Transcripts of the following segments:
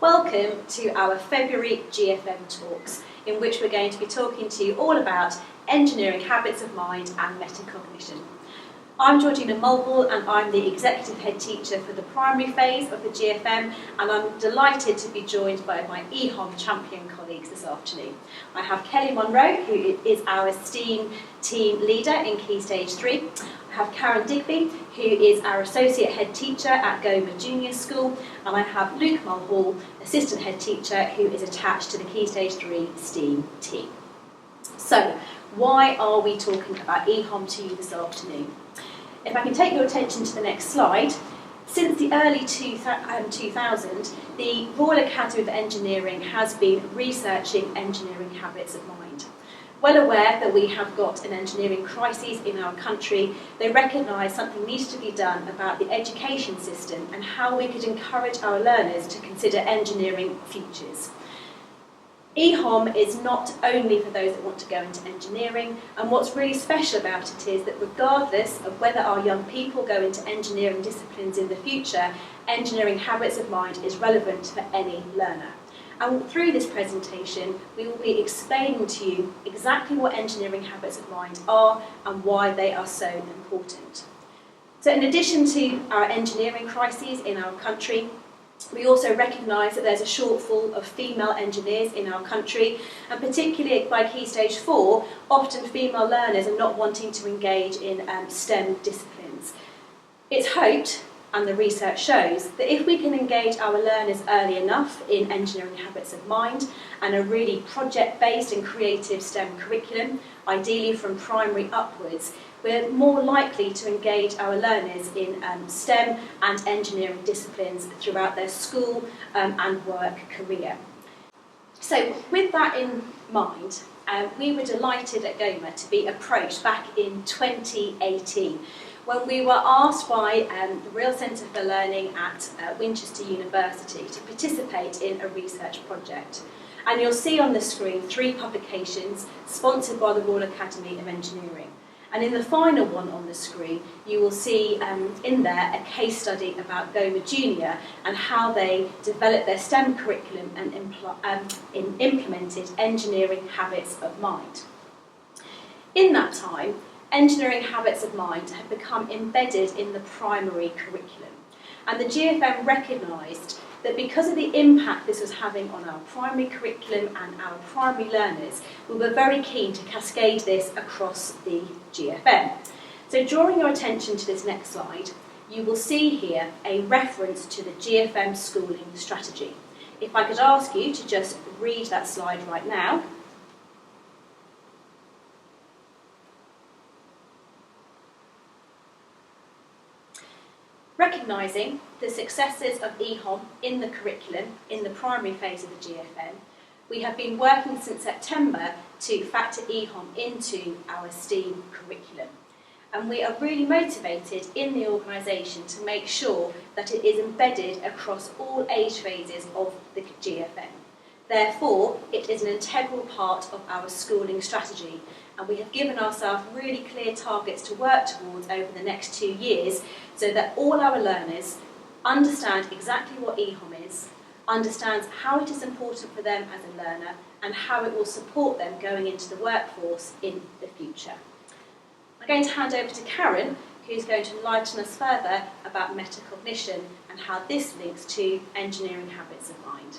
Welcome to our February GFM Talks, in which we're going to be talking to you all about engineering habits of mind and metacognition. I'm Georgina Mulhall and I'm the Executive Head Teacher for the primary phase of the GFM, and I'm delighted to be joined by my EHoM champion colleagues this afternoon. I have Kelly Munro, who is our STEAM team leader in Key Stage 3. I have Karen Digby, who is our Associate Head Teacher at Goma Junior School, and I have Luke Mulhall, Assistant Head Teacher, who is attached to the Key Stage 3 STEAM team. So, why are we talking about EHoM to you this afternoon? If I can take your attention to the next slide, since the early 2000, the Royal Academy of Engineering has been researching engineering habits of mind. Well aware that we have got an engineering crisis in our country, they recognise something needs to be done about the education system and how we could encourage our learners to consider engineering futures. EHoM is not only for those that want to go into engineering, and what's really special about it is that regardless of whether our young people go into engineering disciplines in the future, engineering habits of mind is relevant for any learner. And through this presentation, we will be explaining to you exactly what engineering habits of mind are and why they are so important. So in addition to our engineering crises in our country, we also recognise that there's a shortfall of female engineers in our country, and particularly by Key Stage 4, often female learners are not wanting to engage in STEM disciplines. It's hoped, and the research shows, that if we can engage our learners early enough in engineering habits of mind and a really project-based and creative STEM curriculum, ideally from primary upwards, we're more likely to engage our learners in STEM and engineering disciplines throughout their school and work career. So with that in mind, we were delighted at Goma to be approached back in 2018 when we were asked by the Real Centre for Learning at Winchester University to participate in a research project. And you'll see on the screen 3 publications sponsored by the Royal Academy of Engineering. And in the final one on the screen, you will see in there a case study about Goma Junior and how they developed their STEM curriculum and implemented engineering habits of mind. In that time, engineering habits of mind have become embedded in the primary curriculum. And the GFM recognised that because of the impact this was having on our primary curriculum and our primary learners, we were very keen to cascade this across the GFM. So drawing your attention to this next slide, you will see here a reference to the GFM Schooling Strategy. If I could ask you to just read that slide right now. Recognising the successes of EHoM in the curriculum in the primary phase of the GFM, we have been working since September to factor EHoM into our STEAM curriculum. And we are really motivated in the organisation to make sure that it is embedded across all age phases of the GFM. Therefore, it is an integral part of our schooling strategy, and we have given ourselves really clear targets to work towards over the next 2 years so that all our learners understand exactly what EHoM is, understands how it is important for them as a learner, and how it will support them going into the workforce in the future. I'm going to hand over to Karen, who's going to enlighten us further about metacognition and how this links to engineering habits of mind.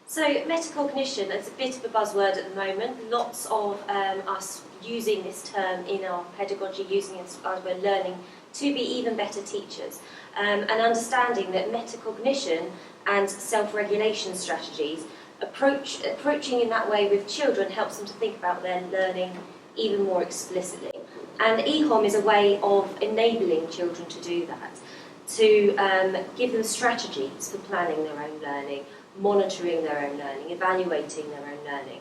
So metacognition is a bit of a buzzword at the moment. Lots of us using this term in our pedagogy, using it as we're learning to be even better teachers, and understanding that metacognition and self-regulation strategies, approaching in that way with children helps them to think about their learning even more explicitly. And EHoM is a way of enabling children to do that, to give them strategies for planning their own learning, monitoring their own learning, evaluating their own learning.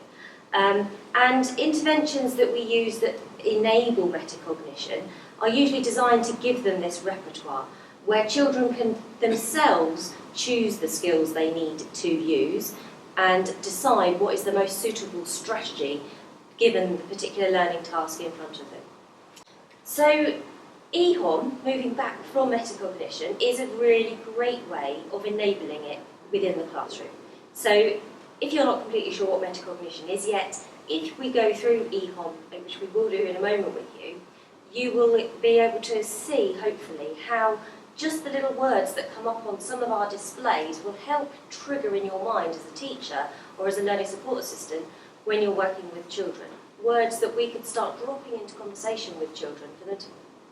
And interventions that we use that enable metacognition are usually designed to give them this repertoire, where children can themselves choose the skills they need to use and decide what is the most suitable strategy given the particular learning task in front of them. So EHoM, moving back from metacognition, is a really great way of enabling it within the classroom. So if you're not completely sure what metacognition is yet, if we go through EHoM, which we will do in a moment with you, you will be able to see, hopefully, how just the little words that come up on some of our displays will help trigger in your mind as a teacher or as a learning support assistant when you're working with children. Words that we could start dropping into conversation with children for them to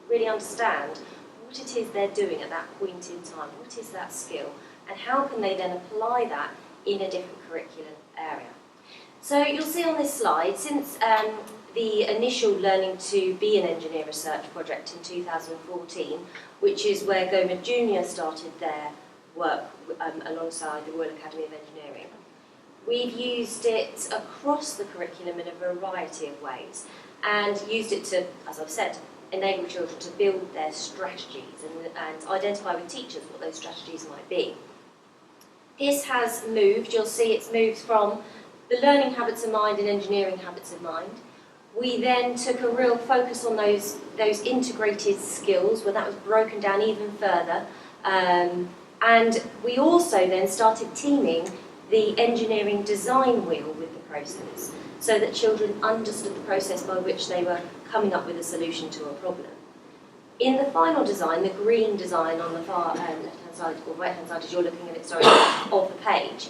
really understand what it is they're doing at that point in time, what is that skill, and how can they then apply that in a different curriculum area. So you'll see on this slide, since the initial Learning to Be an Engineer research project in 2014, which is where Goma Junior started their work alongside the Royal Academy of Engineering, we've used it across the curriculum in a variety of ways and used it to, as I've said, enable children to build their strategies and identify with teachers what those strategies might be. This has moved, you'll see it's moved from the learning habits of mind and engineering habits of mind. We then took a real focus on those integrated skills, where that was broken down even further. And we also then started teaming the engineering design wheel with the process, so that children understood the process by which they were coming up with a solution to a problem. In the final design, the green design on the far left-hand side, or right-hand side as you're looking at it, sorry, of the page,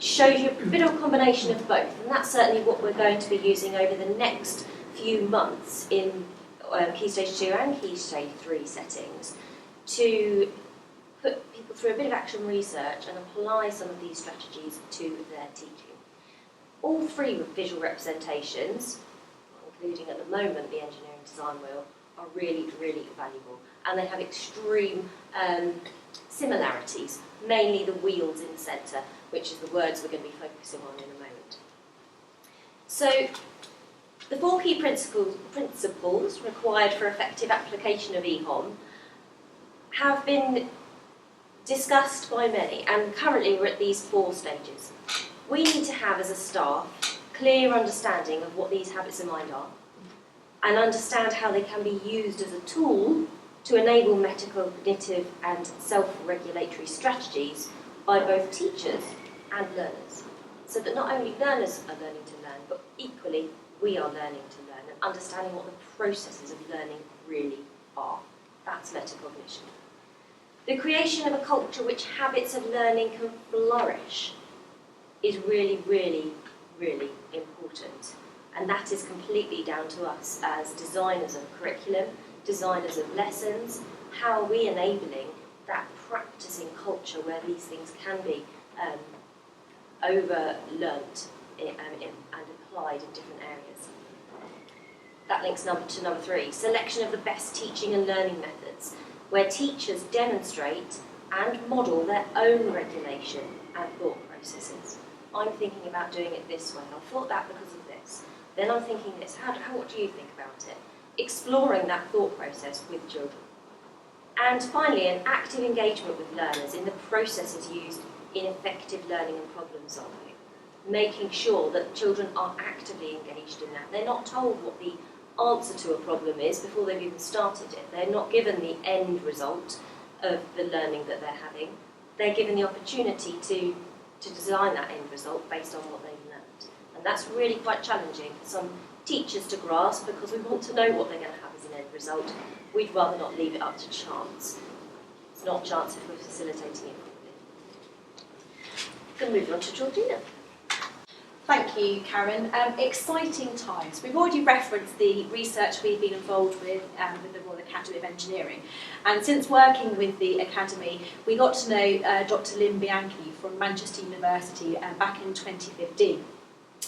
shows you a bit of a combination of both, and that's certainly what we're going to be using over the next few months in Key Stage 2 and Key Stage 3 settings to put people through a bit of action research and apply some of these strategies to their teaching. All three visual representations, including at the moment the engineering design wheel, are really, really valuable, and they have extreme similarities, mainly the wheels in the centre, which is the words we're going to be focusing on in a moment. So, the four key principles required for effective application of EHoM have been discussed by many, and currently we're at these four stages. We need to have, as a staff, clear understanding of what these habits of mind are, and understand how they can be used as a tool to enable metacognitive and self-regulatory strategies by both teachers and learners, so that not only learners are learning to learn, but equally we are learning to learn and understanding what the processes of learning really are. That's metacognition. The creation of a culture which habits of learning can flourish is really, really, really important. And that is completely down to us as designers of curriculum, designers of lessons. How are we enabling that practicing culture where these things can be over-learnt and applied in different areas? That links to number 3, selection of the best teaching and learning methods, where teachers demonstrate and model their own regulation and thought processes. I'm thinking about doing it this way. I thought that because of this. Then I'm thinking this. What do you think about it? Exploring that thought process with children. And finally, an active engagement with learners in the processes used in effective learning and problem solving. Making sure that children are actively engaged in that. They're not told what the answer to a problem is before they've even started it. They're not given the end result of the learning that they're having. They're given the opportunity to design that end result based on what they've learned. And that's really quite challenging for some teachers to grasp, because we want to know what they're going to have as an end result. We'd rather not leave it up to chance. It's not chance if we're facilitating it properly. Then move on to Georgina. Thank you, Karen. Exciting times. We've already referenced the research we've been involved with the Royal Academy of Engineering. And since working with the Academy, we got to know Dr. Lynne Bianchi from Manchester University back in 2015.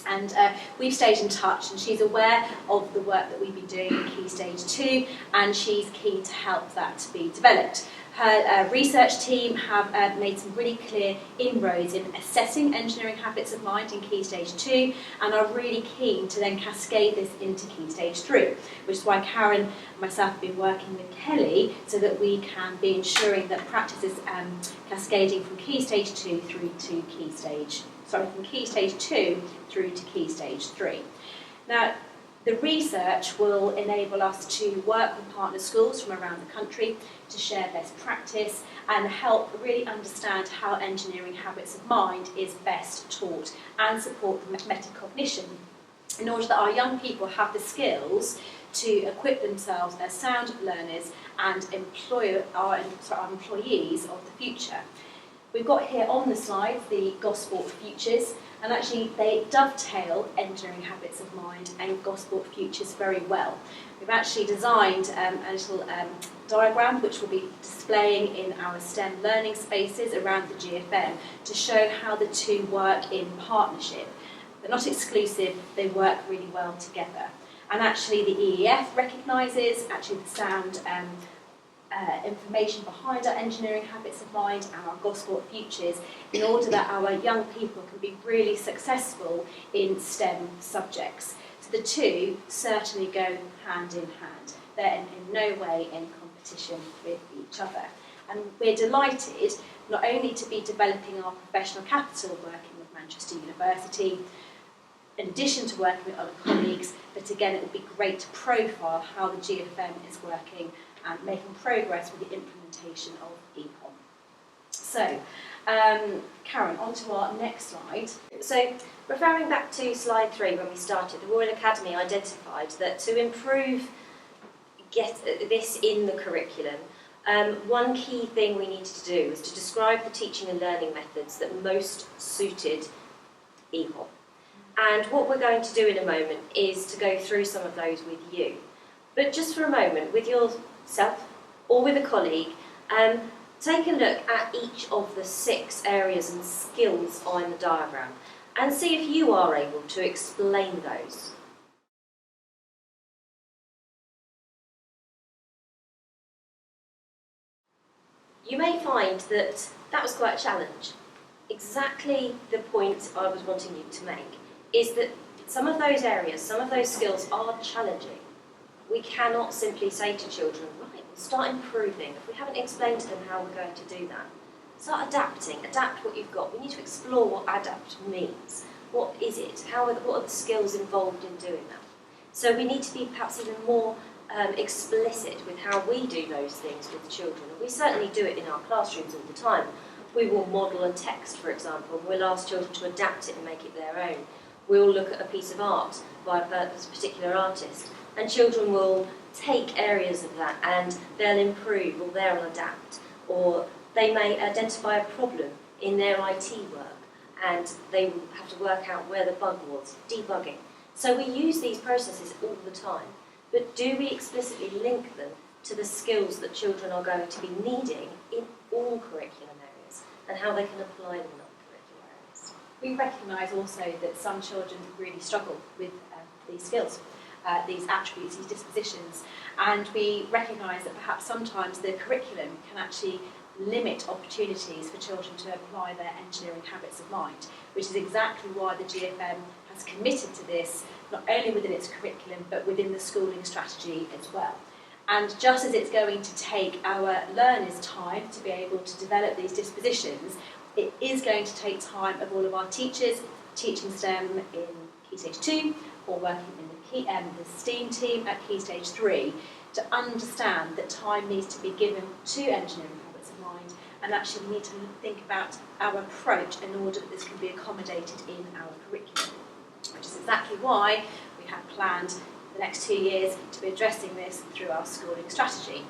And we've stayed in touch, and she's aware of the work that we've been doing in Key Stage 2, and she's keen to help that to be developed. Her research team have made some really clear inroads in assessing engineering habits of mind in Key Stage 2, and are really keen to then cascade this into Key Stage 3, which is why Karen and myself have been working with Kelly so that we can be ensuring that practice is cascading from Key Stage 2 through to from Key Stage 2 through to Key Stage 3. Now, The research will enable us to work with partner schools from around the country to share best practice and help really understand how engineering habits of mind is best taught and support the metacognition in order that our young people have the skills to equip themselves as sound learners and our employees of the future. We've got here on the slide the Gosport Futures, and actually they dovetail engineering habits of mind and Gosport Futures very well. We've actually designed a little diagram which we'll be displaying in our STEM learning spaces around the GFM to show how the two work in partnership. They're not exclusive, they work really well together. And actually the EEF recognises actually the sound information behind our engineering habits of mind and our Gosport Futures in order that our young people can be really successful in STEM subjects. So the two certainly go hand in hand. They're in no way in competition with each other. And we're delighted not only to be developing our professional capital working with Manchester University, in addition to working with other colleagues, but again it would be great to profile how the GFM is working and making progress with the implementation of EHoM. So, Karen, on to our next slide. So, referring back to slide 3 when we started, the Royal Academy identified that to improve this in the curriculum, one key thing we needed to do was to describe the teaching and learning methods that most suited EHoM. And what we're going to do in a moment is to go through some of those with you. But just for a moment, with yourself or with a colleague, take a look at each of the 6 areas and skills on the diagram and see if you are able to explain those. You may find that that was quite a challenge. Exactly the point I was wanting you to make is that some of those areas, some of those skills are challenging. We cannot simply say to children, right, we'll start improving. If we haven't explained to them how we're going to do that, start adapting, adapt what you've got. We need to explore what adapt means. What is it? What are the skills involved in doing that? So we need to be perhaps even more explicit with how we do those things with children. And we certainly do it in our classrooms all the time. We will model a text, for example, and we'll ask children to adapt it and make it their own. We'll look at a piece of art by a particular artist, and children will take areas of that and they'll improve or they'll adapt, or they may identify a problem in their IT work and they will have to work out where the bug was, debugging. So we use these processes all the time, but do we explicitly link them to the skills that children are going to be needing in all curriculum areas and how they can apply them in non-curricular areas? We recognise also that some children really struggle with these skills, these attributes, these dispositions, and we recognise that perhaps sometimes the curriculum can actually limit opportunities for children to apply their engineering habits of mind, which is exactly why the GFM has committed to this, not only within its curriculum, but within the schooling strategy as well. And just as it's going to take our learners time to be able to develop these dispositions, it is going to take time of all of our teachers teaching STEM in Key Stage 2 or working in the STEAM team at Key Stage 3 to understand that time needs to be given to engineering habits of mind, and actually we need to think about our approach in order that this can be accommodated in our curriculum, which is exactly why we have planned the next 2 years to be addressing this through our schooling strategy.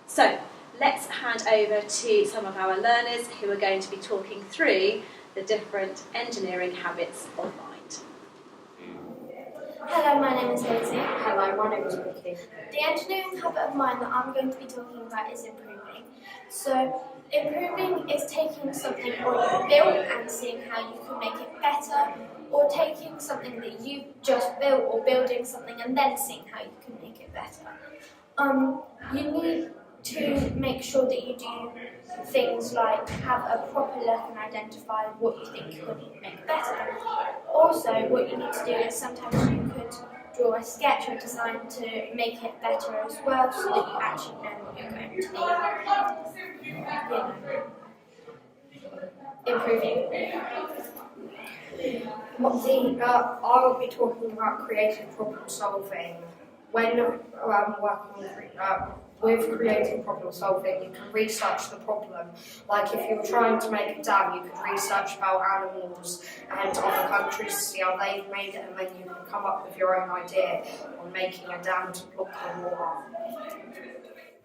So let's hand over to some of our learners who are going to be talking through the different engineering habits of mind. Hello, my name is Daisy. Hello, my name is Vicky. The engineering habit of mind that I'm going to be talking about is improving. So, improving is taking something already built and seeing how you can make it better, or taking something that you've just built or building something and then seeing how you can make it better. You need to make sure that you do things like have a proper look and identify what you think you could make better. Also, what you need to do is sometimes you could draw a sketch or design to make it better as well, so that you actually know what you're going to be, improving. I will be talking about creative problem solving. When working with creative problem solving, you can research the problem. Like if you're trying to make a dam, you could research about animals and other countries to see how they've made it, and then you can come up with your own idea on making a dam to block the water.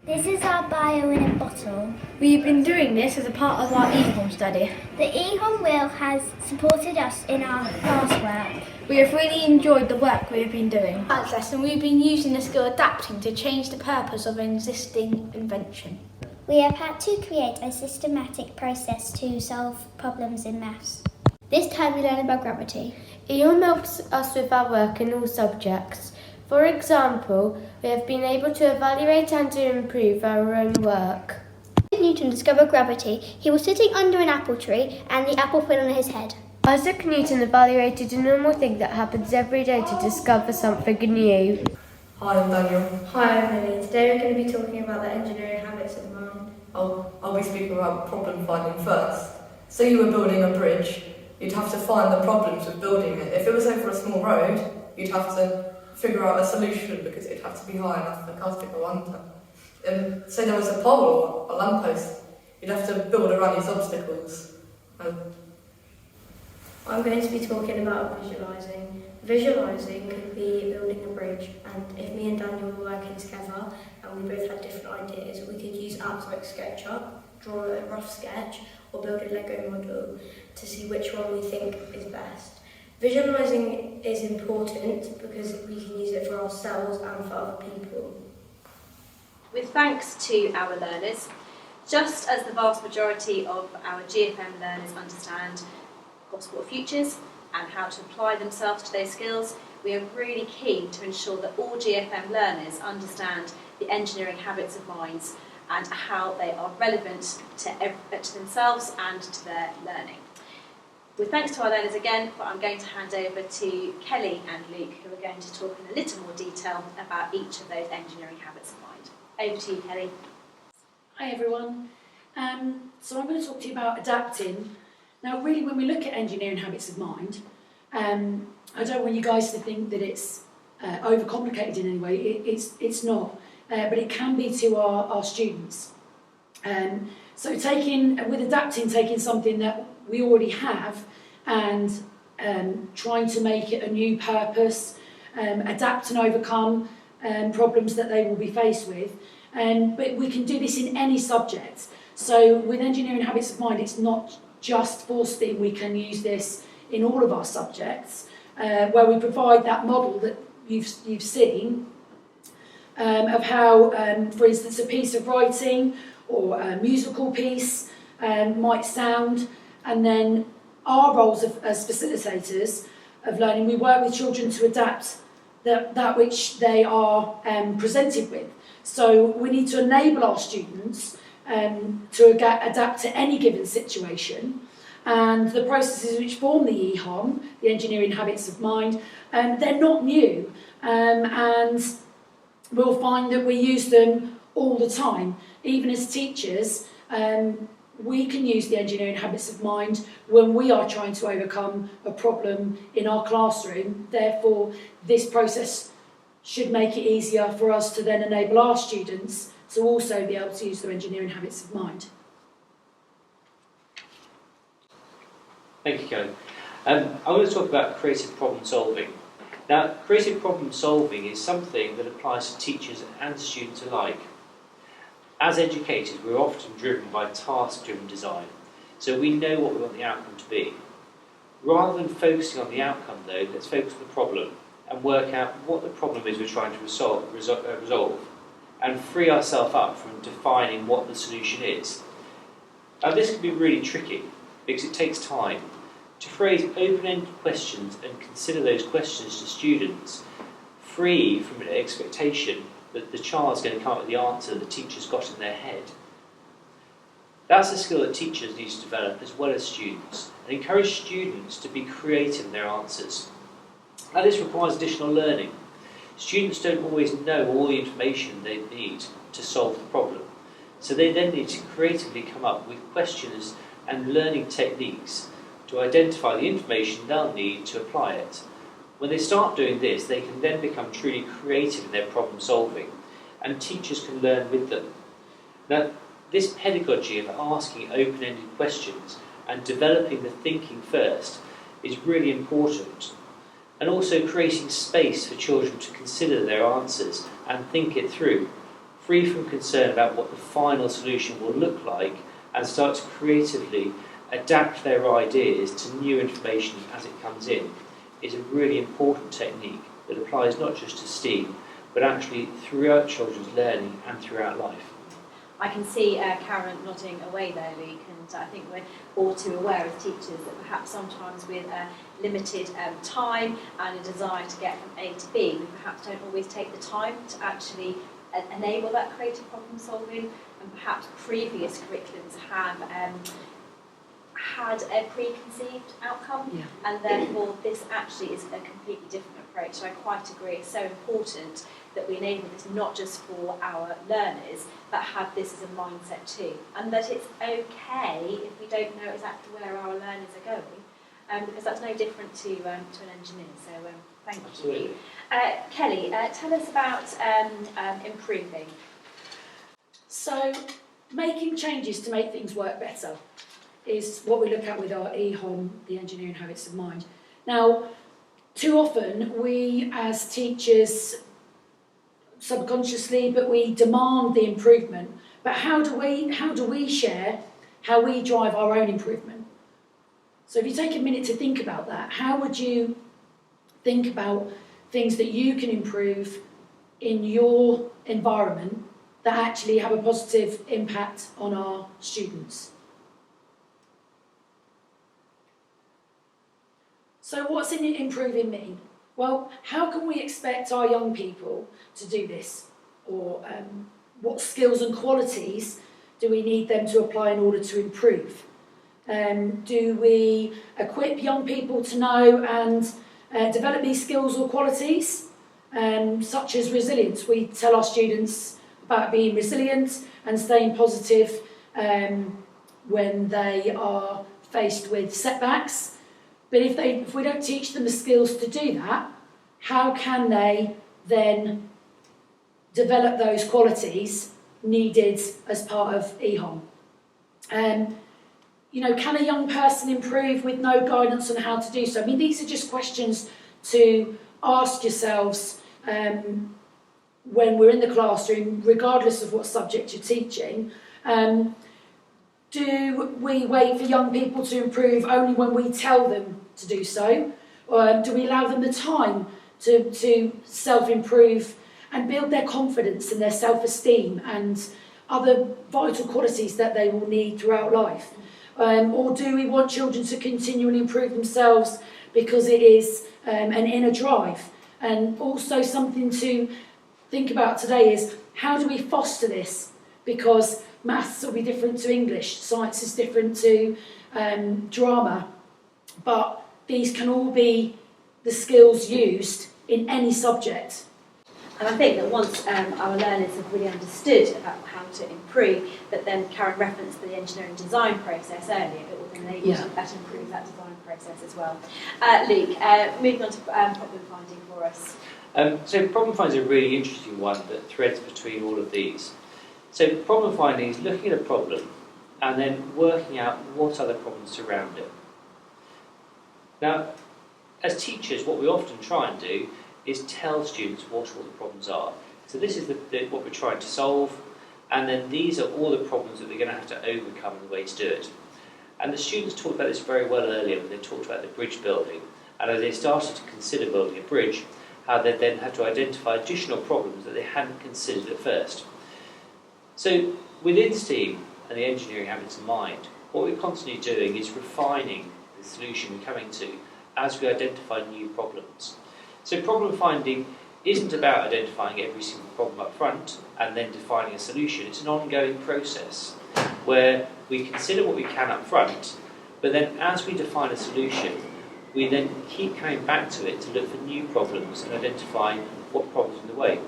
This is our bio in a bottle. We've been doing this as a part of our EHoM study. The EHoM wheel has supported us in our classwork. We have really enjoyed the work we have been doing. In this lesson, we've been using the skill adapting to change the purpose of an existing invention. We have had to create a systematic process to solve problems in maths. This time we learn about gravity. EHoM helps us with our work in all subjects. For example, we have been able to evaluate and to improve our own work. Newton discovered gravity. He was sitting under an apple tree and the apple fell on his head. Isaac Newton evaluated a normal thing that happens every day to discover something new. Hi, I'm Daniel. Hi, I'm Lily. Today we're going to be talking about the engineering habits of mind. I'll be speaking about problem finding first. Say you were building a bridge, you'd have to find the problems with building it. If it was over a small road, you'd have to figure out a solution because it'd have to be high enough for cars to go under. Say there was a pole or a lamppost, you'd have to build around these obstacles. I'm going to be talking about visualising. Visualising could be building a bridge, and if me and Daniel were working together and we both had different ideas, we could use apps like SketchUp, draw a rough sketch, or build a Lego model to see which one we think is best. Visualising is important because we can use it for ourselves and for other people. With thanks to our learners, just as the vast majority of our GFM learners understand possible futures and how to apply themselves to those skills, we are really keen to ensure that all GFM learners understand the engineering habits of minds and how they are relevant to themselves and to their learning. With thanks to our learners again, I'm going to hand over to Kelly and Luke, who are going to talk in a little more detail about each of those engineering habits of mind. Over to you, Kelly. Hi everyone. So I'm going to talk to you about adapting. Now really when we look at engineering habits of mind, I don't want you guys to think that it's overcomplicated in any way. It's not, but it can be to our students. So with adapting, taking something that we already have and trying to make it a new purpose, adapt and overcome problems that they will be faced with. But we can do this in any subject. So with engineering habits of mind, it's not just for STEAM. We can use this in all of our subjects, where we provide that model that you've seen of how, for instance, a piece of writing or a musical piece might sound. And then our roles as facilitators of learning, we work with children to adapt that which they are presented with. So we need to enable our students to adapt to any given situation. And the processes which form the EHoM, the engineering habits of mind, they're not new. And we'll find that we use them all the time. Even as teachers, we can use the engineering habits of mind when we are trying to overcome a problem in our classroom. Therefore, this process should make it easier for us to then enable our students to also be able to use their engineering habits of mind. Thank you, Kelly. I'm going to talk about creative problem solving. Now, creative problem solving is something that applies to teachers and students alike. As educators, we're often driven by task-driven design, so we know what we want the outcome to be. Rather than focusing on the outcome, though, let's focus on the problem and work out what the problem is we're trying to resolve and free ourselves up from defining what the solution is. Now, this can be really tricky because it takes time. To phrase open-ended questions and consider those questions to students, free from an expectation that the child's going to come up with the answer the teacher's got in their head. That's a skill that teachers need to develop as well as students, and encourage students to be creative in their answers. Now, this requires additional learning. Students don't always know all the information they need to solve the problem, so they then need to creatively come up with questions and learning techniques to identify the information they'll need to apply it. When they start doing this, they can then become truly creative in their problem solving, and teachers can learn with them. Now, this pedagogy of asking open-ended questions and developing the thinking first is really important, and also creating space for children to consider their answers and think it through, free from concern about what the final solution will look like, and start to creatively adapt their ideas to new information as it comes in, is a really important technique that applies not just to STEAM, but actually throughout children's learning and throughout life. I can see Karen nodding away there, Luke, and I think we're all too aware as teachers that perhaps sometimes with limited time and a desire to get from A to B, we perhaps don't always take the time to actually enable that creative problem solving, and perhaps previous curriculums have had a preconceived outcome, and therefore this actually is a completely different approach. So I quite agree, it's so important that we enable this not just for our learners, but have this as a mindset too, and that it's okay if we don't know exactly where our learners are going, because that's no different to an engineer. So thank you. Kelly, tell us about improving. So, making changes to make things work better is what we look at with our EHoM, the Engineering Habits of Mind. Now, too often we as teachers, subconsciously, but we demand the improvement. But how do we share how we drive our own improvement? So if you take a minute to think about that, how would you think about things that you can improve in your environment that actually have a positive impact on our students? So what's in improving mean? Well, how can we expect our young people to do this? Or what skills and qualities do we need them to apply in order to improve? Do we equip young people to know and develop these skills or qualities, such as resilience? We tell our students about being resilient and staying positive when they are faced with setbacks. But if we don't teach them the skills to do that, how can they then develop those qualities needed as part of EHoM? Can a young person improve with no guidance on how to do so? I mean, these are just questions to ask yourselves when we're in the classroom, regardless of what subject you're teaching. Do we wait for young people to improve only when we tell them to do so? Or do we allow them the time to self-improve and build their confidence and their self-esteem and other vital qualities that they will need throughout life? Or do we want children to continually improve themselves because it is an inner drive? And also something to think about today is, how do we foster this? Because maths will be different to English, science is different to drama, but these can all be the skills used in any subject. And I think that once our learners have really understood about how to improve, that then Karen referenced the engineering design process earlier, it will then enable to better improve that design process as well. Luke, moving on to problem finding for us. So problem finding is a really interesting one that threads between all of these. So problem finding is looking at a problem and then working out what other problems surround it. Now, as teachers, what we often try and do is tell students what all the problems are. So this is what we're trying to solve, and then these are all the problems that we're going to have to overcome and the way to do it. And the students talked about this very well earlier when they talked about the bridge building, and as they started to consider building a bridge, how they then had to identify additional problems that they hadn't considered at first. So within STEAM and the engineering habits of mind, what we're constantly doing is refining the solution we're coming to as we identify new problems. So problem finding isn't about identifying every single problem up front and then defining a solution. It's an ongoing process where we consider what we can up front, but then as we define a solution, we then keep coming back to it to look for new problems and identify what problems are in the way.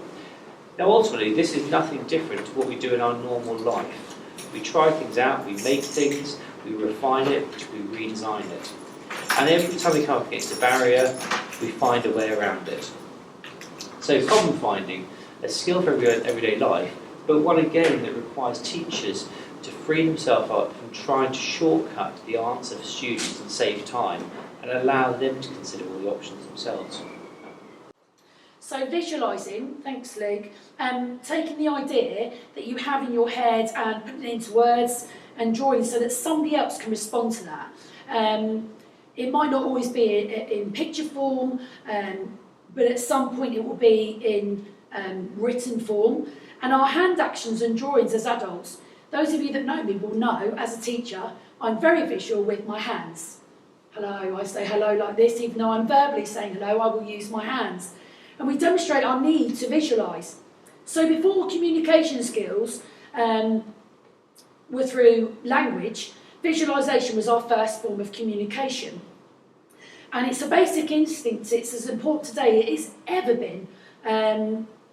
Now ultimately, this is nothing different to what we do in our normal life. We try things out, we make things, we refine it, we redesign it. And every time we come up against a barrier, we find a way around it. So problem finding, a skill for everyday life, but one again that requires teachers to free themselves up from trying to shortcut the answer for students and save time and allow them to consider all the options themselves. So visualising, thanks Luke, taking the idea that you have in your head and putting it into words and drawing so that somebody else can respond to that. It might not always be in picture form, but at some point it will be in written form. And our hand actions and drawings as adults, those of you that know me will know, as a teacher, I'm very visual with my hands. Hello, I say hello like this, even though I'm verbally saying hello, I will use my hands. And we demonstrate our need to visualise. So before communication skills were through language, visualisation was our first form of communication. And it's a basic instinct, it's as important today as it's ever been,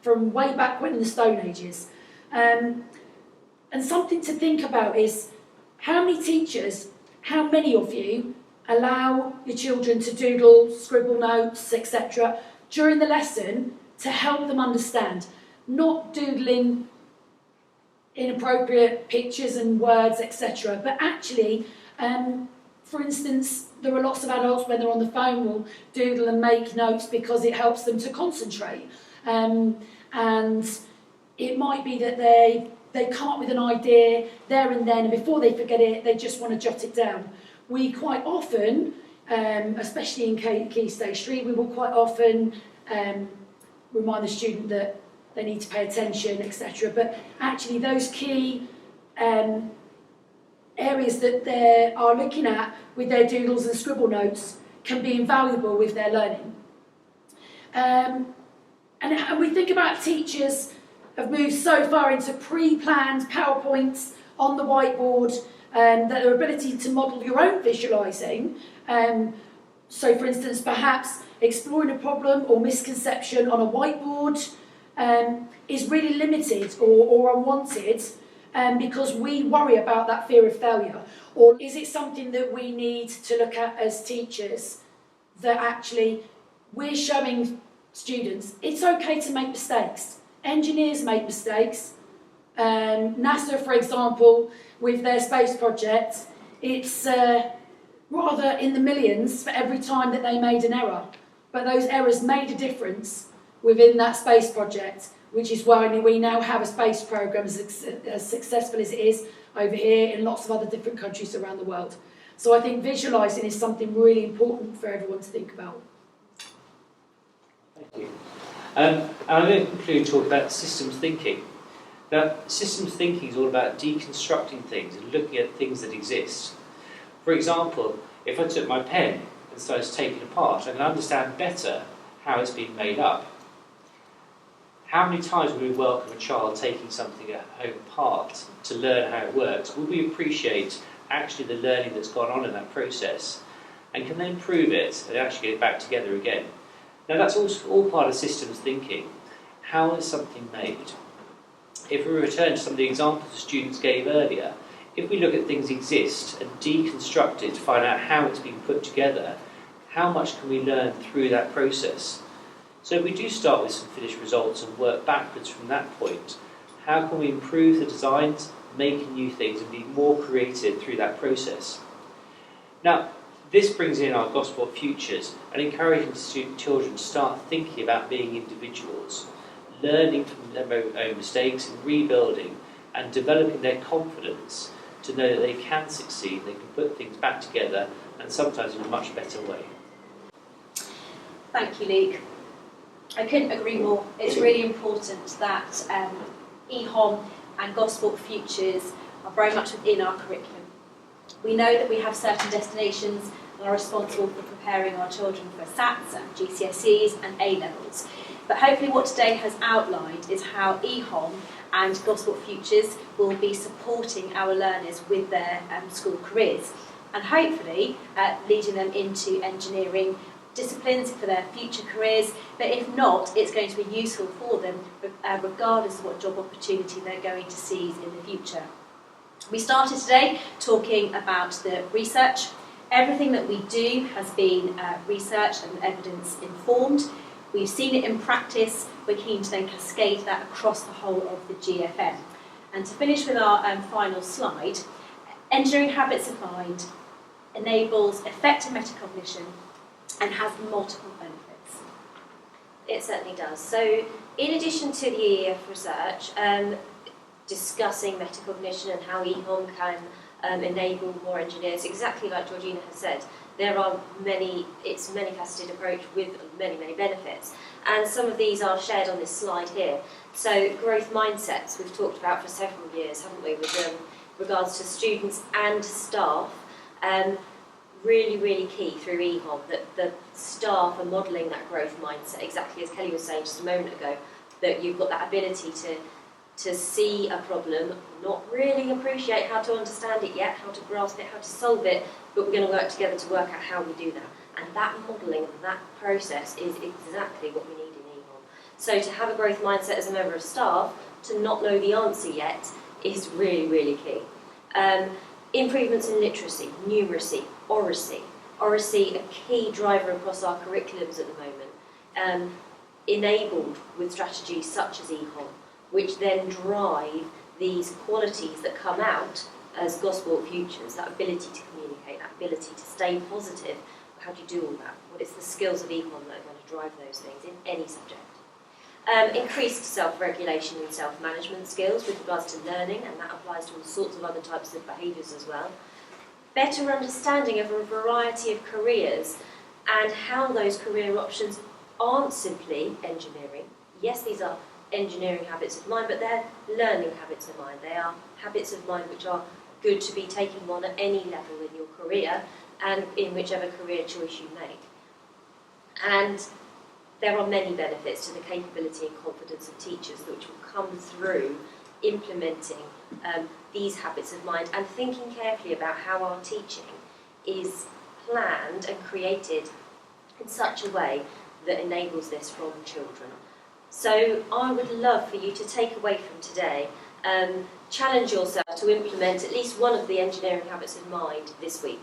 from way back when in the Stone Ages. And something to think about is how many teachers, how many of you allow your children to doodle, scribble notes, etc. during the lesson to help them understand, not doodling inappropriate pictures and words, etc. But actually, for instance, there are lots of adults when they're on the phone will doodle and make notes because it helps them to concentrate. And it might be that they come up with an idea there and then, and before they forget it, they just want to jot it down. We quite often, especially in Key Stage 3, we will quite often remind the student that they need to pay attention, etc. But actually those key areas that they are looking at with their doodles and scribble notes can be invaluable with their learning. And we think about teachers have moved so far into pre-planned PowerPoints on the whiteboard, that their ability to model your own visualising. So for instance, perhaps exploring a problem or misconception on a whiteboard is really limited or unwanted because we worry about that fear of failure. Or is it something that we need to look at as teachers that actually we're showing students it's okay to make mistakes. Engineers make mistakes. NASA, for example, with their space project, it's rather in the millions for every time that they made an error. But those errors made a difference within that space project, which is why we now have a space program as successful as it is over here in lots of other different countries around the world. So I think visualising is something really important for everyone to think about. Thank you. And I'm going to conclude talking about systems thinking. Now, systems thinking is all about deconstructing things and looking at things that exist. For example, if I took my pen and started to take it apart, I can understand better how it's been made up. How many times would we welcome a child taking something at home apart to learn how it works? Would we appreciate actually the learning that's gone on in that process? And can they improve it and actually get it back together again? Now that's all part of systems thinking. How is something made? If we return to some of the examples the students gave earlier, if we look at things exist and deconstruct it to find out how it's been put together, how much can we learn through that process? So if we do start with some finished results and work backwards from that point, how can we improve the designs, make new things and be more creative through that process? Now, this brings in our Gospel Futures and encouraging children to start thinking about being individuals, learning from their own mistakes and rebuilding and developing their confidence to know that they can succeed, they can put things back together and sometimes in a much better way. Thank you, Luke. I couldn't agree more. It's really important that EHoM and Gospel Futures are very much within our curriculum. We know that we have certain destinations and are responsible for preparing our children for SATs and GCSEs and A-levels. But hopefully what today has outlined is how EHoM and Gospel Futures will be supporting our learners with their school careers and hopefully leading them into engineering disciplines for their future careers, but if not, it's going to be useful for them regardless of what job opportunity they're going to seize in the future. We started today talking about the research, Everything that we do has been researched and evidence informed. We've seen it in practice. We're keen to then cascade that across the whole of the GFM. And to finish with our final slide, engineering habits of mind enables effective metacognition and has multiple benefits. It certainly does. So, in addition to the EF research, discussing metacognition and how EHoM can enable more engineers, exactly like Georgina has said, it's a many-faceted approach with many, many benefits. And some of these are shared on this slide here. So growth mindsets we've talked about for several years, haven't we, with regards to students and staff. Really, really key through EHoM that the staff are modelling that growth mindset, exactly as Kelly was saying just a moment ago, that you've got that ability to see a problem, not really appreciate how to understand it yet, how to grasp it, how to solve it, but we're going to work together to work out how we do that. And that modelling, that process is exactly what we need in EHoM. So to have a growth mindset as a member of staff, to not know the answer yet, is really, really key. Improvements in literacy, numeracy, oracy. Oracy, a key driver across our curriculums at the moment, enabled with strategies such as EHoM, which then drive these qualities that come out as Gosport futures, that ability to communicate, that ability to stay positive. How do you do all that? What is the skills of EHoM that are going to drive those things in any subject? Increased self-regulation and self-management skills with regards to learning, and that applies to all sorts of other types of behaviours as well. Better understanding of a variety of careers and how those career options aren't simply engineering. Yes, these are engineering habits of mind, but they're learning habits of mind. They are habits of mind which are good to be taking on at any level in your career and in whichever career choice you make. And there are many benefits to the capability and confidence of teachers which will come through implementing these habits of mind and thinking carefully about how our teaching is planned and created in such a way that enables this from children. So I would love for you to take away from today, challenge yourself to implement at least one of the engineering habits of mind this week.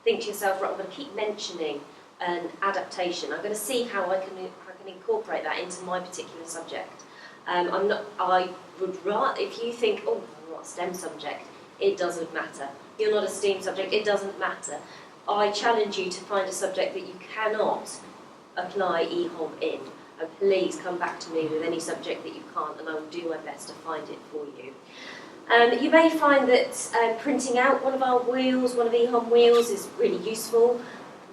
Think to yourself, right, I'm going to keep mentioning an adaptation. I'm going to see how I can incorporate that into my particular subject. I would rather, if you think, oh, I'm not a STEM subject, it doesn't matter. You're not a STEAM subject, it doesn't matter. I challenge you to find a subject that you cannot apply EHoM in. And please come back to me with any subject that you can't, and I will do my best to find it for you. You may find that printing out one of our wheels, one of EHoM wheels, is really useful.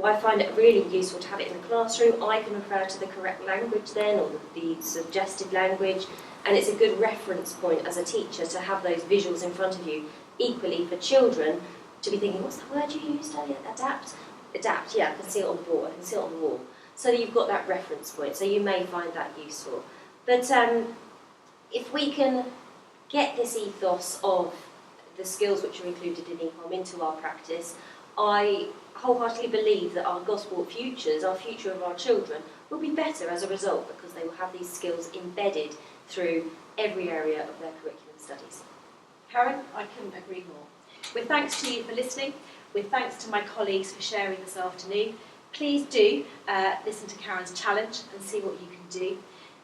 I find it really useful to have it in the classroom. I can refer to the correct language then, or the suggested language, and it's a good reference point as a teacher to have those visuals in front of you. Equally for children, to be thinking, what's the word you used earlier? Adapt? Adapt, yeah, I can see it on the board, I can see it on the wall. So you've got that reference point, so you may find that useful. But if we can get this ethos of the skills which are included in EHoM into our practice, I wholeheartedly believe that our Gosport futures, our future of our children, will be better as a result because they will have these skills embedded through every area of their curriculum studies. Karen, I couldn't agree more. With thanks to you for listening, with thanks to my colleagues for sharing this afternoon, please do listen to Karen's challenge and see what you can do.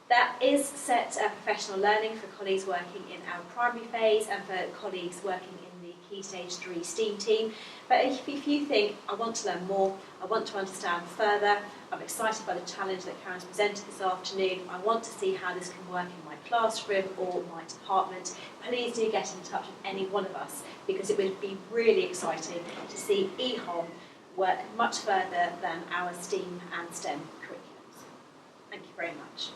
That is set professional learning for colleagues working in our primary phase and for colleagues working in the Key Stage 3 STEAM team. But if you think, I want to learn more, I want to understand further, I'm excited by the challenge that Karen's presented this afternoon, I want to see how this can work in my classroom or my department, please do get in touch with any one of us, because it would be really exciting to see EHoM work much further than our STEAM and STEM curriculums. Thank you very much.